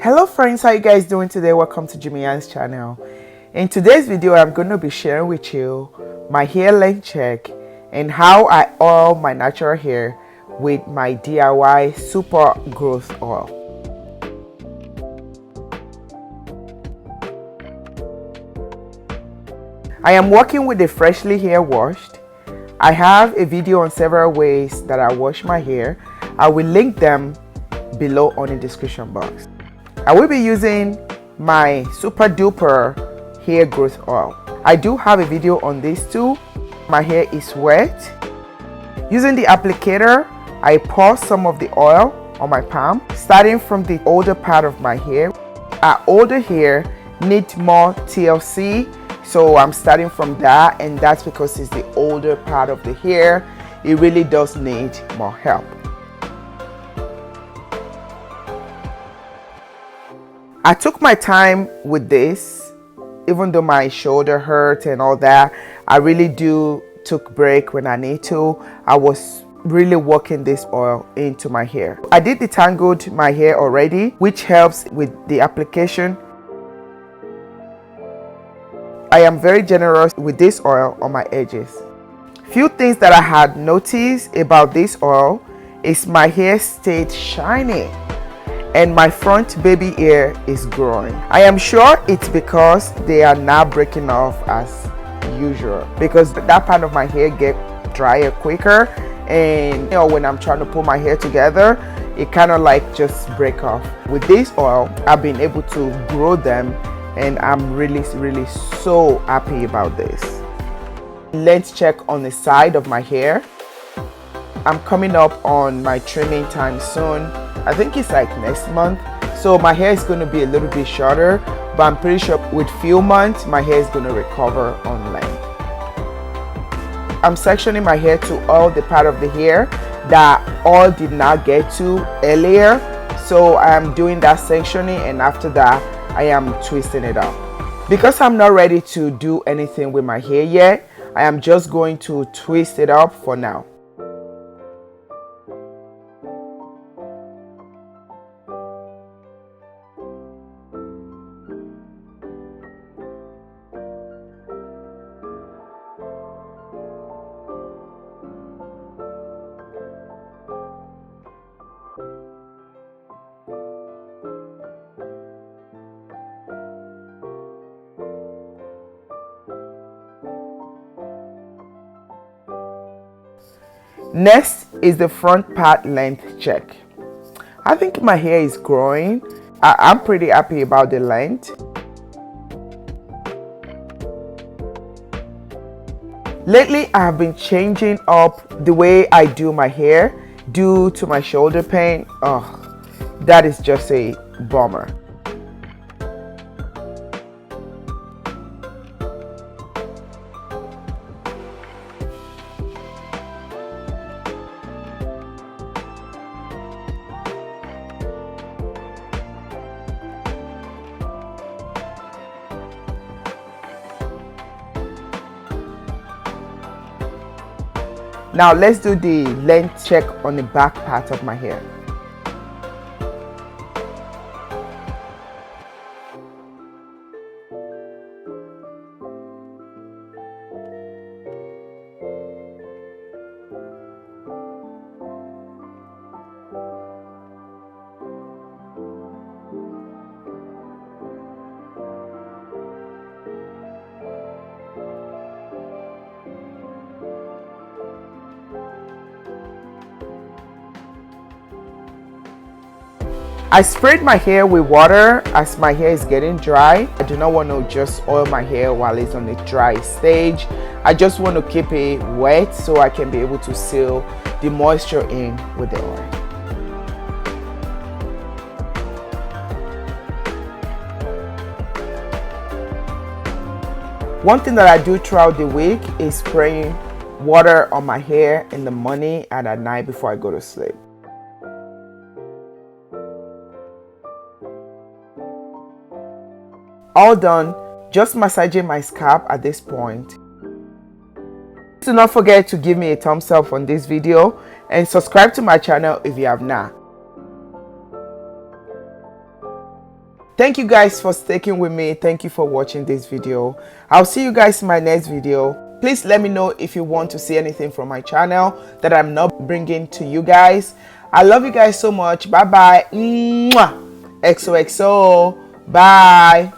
Hello friends, how you guys doing today? Welcome to Jimmy Ann's channel. In today's video, I'm going to be sharing with you my hair length check and how I oil my natural hair with my DIY super growth oil. I am working with the freshly hair washed. I have a video on several ways that I wash my hair. I will link them below on the description box. I will be using my super duper hair growth oil. I do have a video on this too. My hair is wet. Using the applicator, I pour some of the oil on my palm, starting from the older part of my hair. Our older hair needs more TLC, so I'm starting from that, and that's because it's the older part of the hair. It really does need more help. I took my time with this, even though my shoulder hurt and all that. I really do took break when I need to. I was really working this oil into my hair. I did detangled my hair already, which helps with the application. I am very generous with this oil on my edges. Few things that I had noticed about this oil is my hair stayed shiny and my front baby hair is growing. I am sure it's because they are now breaking off as usual, because that part of my hair get drier quicker, and when I'm trying to pull my hair together, it kind of like just break off. With this oil, I've been able to grow them, and I'm really so happy about this. Length check on the side of my hair. I'm coming up on my trimming time soon. I think it's like next month, so my hair is going to be a little bit shorter, but I'm pretty sure with few months my hair is going to recover on length. I'm sectioning my hair to oil the part of the hair that oil did not get to earlier, so I'm doing that sectioning, and after that I am twisting it up. Because I'm not ready to do anything with my hair yet, I am just going to twist it up for now. Next is the front part length check. I think my hair is growing. I'm pretty happy about the length. Lately, I have been changing up the way I do my hair due to my shoulder pain. Oh, that is just a bummer. Now let's do the length check on the back part of my hair. I sprayed my hair with water as my hair is getting dry. I do not want to just oil my hair while it's on the dry stage. I just want to keep it wet so I can be able to seal the moisture in with the oil. One thing that I do throughout the week is spraying water on my hair in the morning and at night before I go to sleep. All done, just massaging my scalp at this point. Do not forget to give me a thumbs up on this video and subscribe to my channel if you have not. Thank you guys for sticking with me. Thank you for watching this video. I'll see you guys in my next video. Please let me know if you want to see anything from my channel that I'm not bringing to you guys. I love you guys so much. Bye bye. Mwah. XOXO. Bye.